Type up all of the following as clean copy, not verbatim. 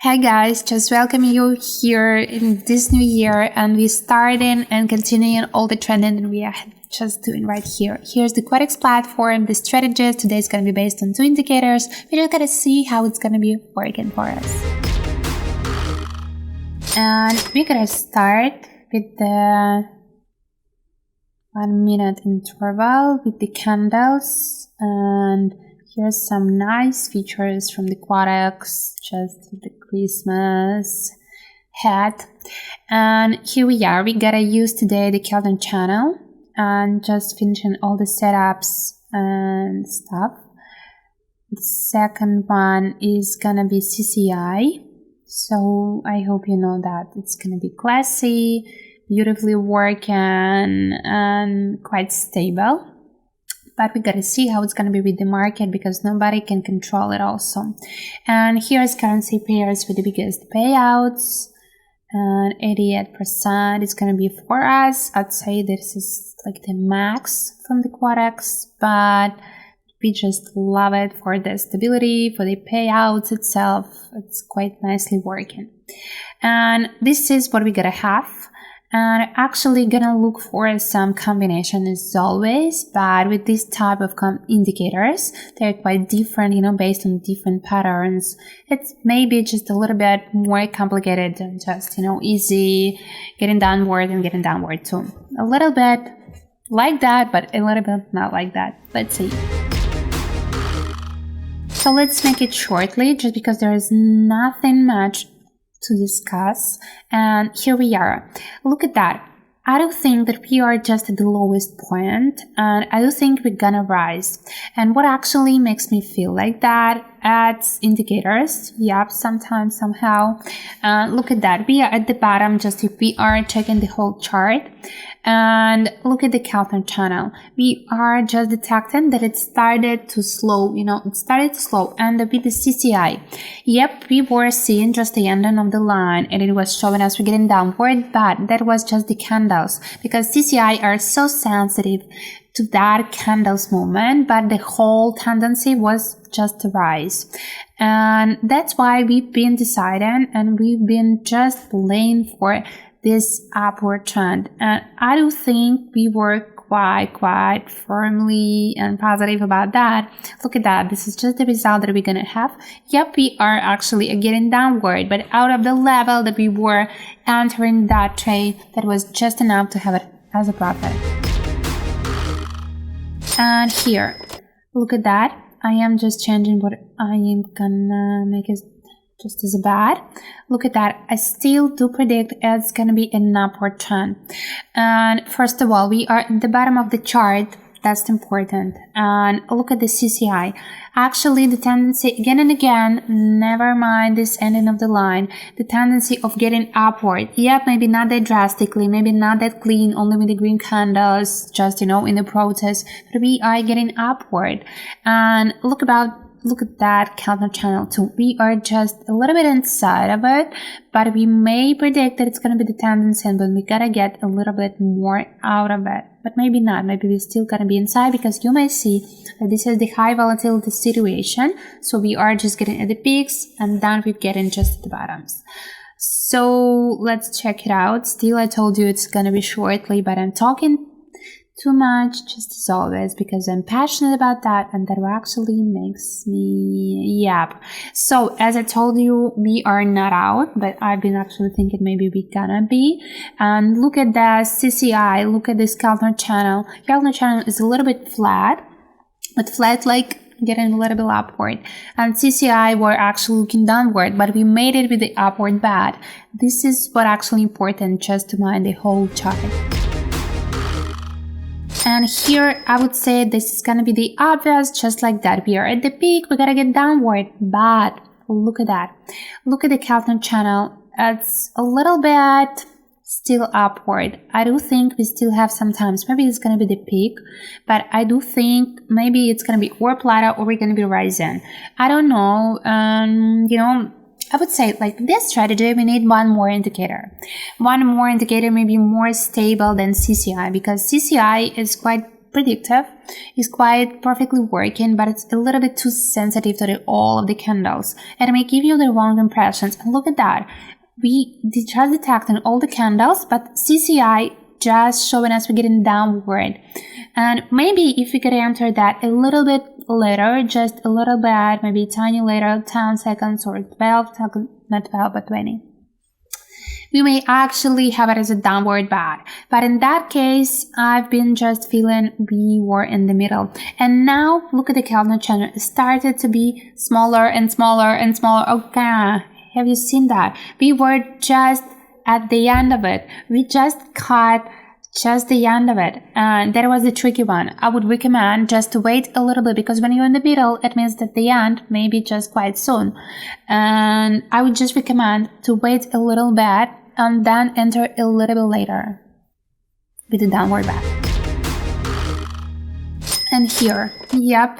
Hi guys, just welcome you here in this new year, and we're starting and continuing all the trending that we are just doing right here. Here's the Quadex platform, the strategies. Today is going to be based on 2 indicators. We're just going to see how it's going to be working for us. And we're going to start with the 1 minute interval with the candles, and here's some nice features from the Quadex, just the Christmas hat. And here we are. We gotta use today the Kelvin channel and just finishing all the setups and stuff. The second one is gonna be CCI. So I hope you know that it's gonna be classy, beautifully working, and quite stable. But we gotta see how it's gonna be with the market because nobody can control it also. And here's currency pairs with the biggest payouts, and 88% is gonna be for us. I'd say this is like the max from the Quadex, but we just love it for the stability, for the payouts itself. It's quite nicely working. And this is what we gotta have. And actually gonna look for some combination as always, but with this type of indicators, they're quite different, based on different patterns. It's maybe just a little bit more complicated than just, easy getting downward and getting downward too. A little bit like that, but a little bit not like that. Let's see. So let's make it shortly, just because there is nothing much to discuss. And here we are. Look at that. I don't think that we are just at the lowest point, and I do think we're gonna rise. And what actually makes me feel like that adds indicators. Yep, sometimes, somehow. Look at that. We are at the bottom, just if we are checking the whole chart. And look at the Kelvin channel. We are just detecting that it started to slow, it started to slow. And with the CCI, yep, we were seeing just the ending of the line and it was showing us we're getting downward, but that was just the candles because CCI are so sensitive to that candles movement, but the whole tendency was just to rise. And that's why we've been deciding and we've been just playing for this upward trend. And I do think we were quite firmly and positive about that. Look at that. This is just the result that we're gonna have. Yep, we are actually getting downward, but out of the level that we were entering that trade, that was just enough to have it as a profit. And here, look at that. I am just changing what I am gonna make it just as bad. Look at that. I still do predict it's gonna be an upward trend. And first of all, we are at the bottom of the chart. That's important. And look at the CCI. Actually, the tendency again and again, never mind this ending of the line, the tendency of getting upward. Yep, maybe not that drastically, maybe not that clean, only with the green candles, just, in the process, but we are getting upward. And look at that Kelvin channel too. We are just a little bit inside of it, but we may predict that it's going to be the tendency, and then we gotta get a little bit more out of it. But maybe not. Maybe we're still gonna be inside because you may see that this is the high volatility situation. So we are just getting at the peaks and then we're getting just at the bottoms. So let's check it out. Still, I told you it's gonna be shortly, but I'm talking too much, just as always, because I'm passionate about that and that actually makes me yap. So as I told you, we are not out, but I've been actually thinking maybe we gonna be. And look at the CCI, look at this Kelvin channel. Kelvin channel is a little bit flat, but flat like getting a little bit upward. And CCI were actually looking downward, but we made it with the upward bad. This is what actually important, just to mind the whole chart. And here, I would say this is gonna be the obvious, just like that. We are at the peak, we gotta get downward, but look at that. Look at the Kelvin channel. It's a little bit still upward. I do think we still have some times, maybe it's gonna be the peak, but I do think maybe it's gonna be or plateau or we're gonna be rising. I don't know, I would say like this strategy, we need one more indicator. One more indicator may be more stable than CCI because CCI is quite predictive. It's quite perfectly working, but it's a little bit too sensitive to all of the candles, and it may give you the wrong impressions. And look at that. We just detecting all the candles, but CCI just showing us we're getting downward. And maybe if we could enter that a little bit later, just a little bit, maybe tiny later, 10 seconds or 12 seconds, not 12, but 20. We may actually have it as a downward bat. But in that case, I've been just feeling we were in the middle. And now, look at the Keltner channel. It started to be smaller and smaller and smaller. Okay, have you seen that? We were just at the end of it. We just caught just the end of it. And that was the tricky one. I would recommend just to wait a little bit, because when you're in the middle, it means that the end may be just quite soon. And I would just recommend to wait a little bit and then enter a little bit later with the downward bat. And here, yep,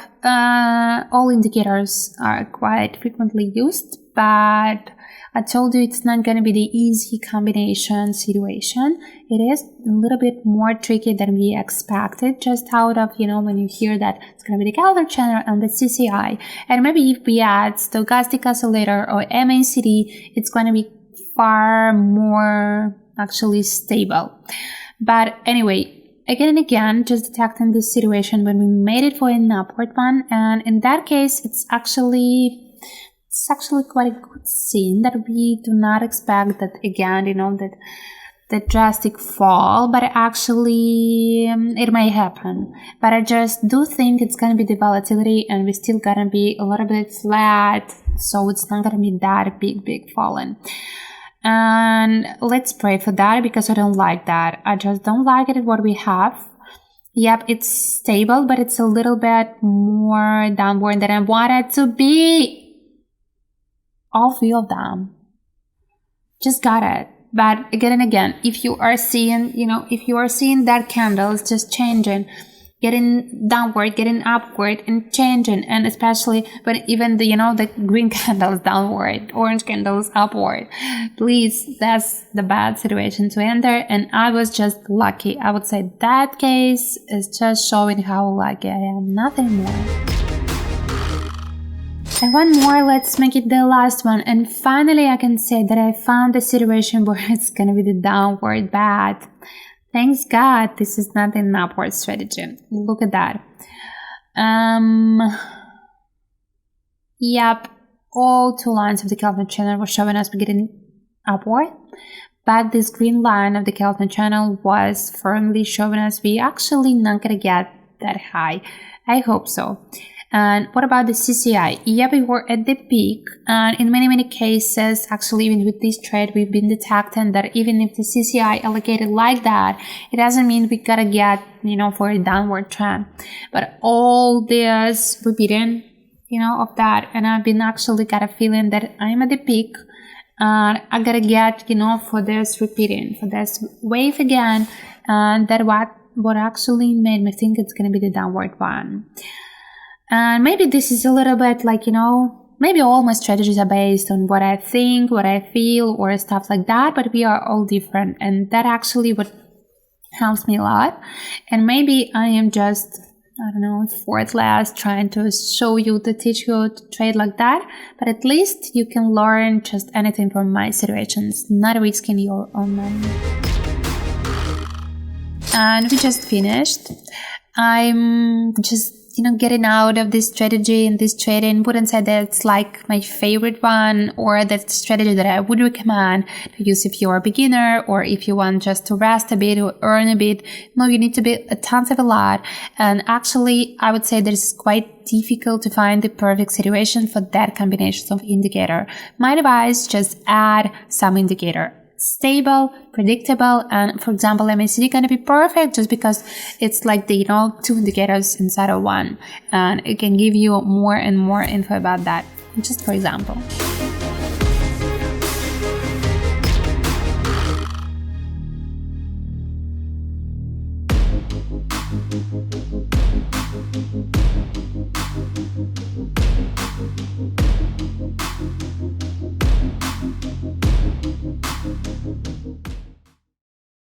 all indicators are quite frequently used, but I told you it's not going to be the easy combination situation. It is a little bit more tricky than we expected, just out of, when you hear that it's going to be the Keltner channel and the CCI. And maybe if we add stochastic oscillator or MACD, it's going to be far more actually stable. But anyway, again and again, just detecting this situation when we made it for an upward one. And in that case, it's actually quite a good scene that we do not expect that again, that drastic fall, but actually it may happen. But I just do think it's going to be the volatility, and we're still going to be a little bit flat, so it's not going to be that big falling. And let's pray for that, because I don't like that. I just don't like it what we have. Yep, it's stable, but it's a little bit more downward than I want it to be. All three of them. Just got it. But again and again, if you are seeing that candle is just changing, getting downward, getting upward, and changing, and especially when even the green candle is downward, orange candle is upward, please, that's the bad situation to enter. And I was just lucky. I would say that case is just showing how lucky I am, nothing more. And one more, let's make it the last one. And finally, I can say that I found a situation where it's gonna be the downward bat. Thanks God, this is not an upward strategy. Look at that. Yep, all two lines of the Keltner channel were showing us we're getting upward. But this green line of the Keltner channel was firmly showing us we actually not gonna get that high. I hope so. And what about the CCI? Yeah, we were at the peak, and in many cases, actually even with this trade, we've been detecting that even if the CCI allocated like that, it doesn't mean we gotta get, for a downward trend. But all this repeating, of that, and I've been actually got a feeling that I'm at the peak, and I gotta get, for this repeating, for this wave again, and that what actually made me think it's gonna be the downward one. And maybe this is a little bit like, maybe all my strategies are based on what I think, what I feel, or stuff like that, but we are all different. And that actually what helps me a lot. And maybe I am just, effortless trying to show you, to teach you to trade like that. But at least you can learn just anything from my situations, not risking your own money. And we just finished. I'm just getting out of this strategy and this trading. Wouldn't say that it's like my favorite one, or that's the strategy that I would recommend to use if you're a beginner, or if you want just to rest a bit or earn a bit. No, you need to be a tons of a lot. And actually, I would say that it's quite difficult to find the perfect situation for that combination of indicator. My advice, just add some indicator. Stable, predictable, and for example, MACD gonna be perfect just because it's like the two indicators inside of one, and it can give you more and more info about that. Just for example.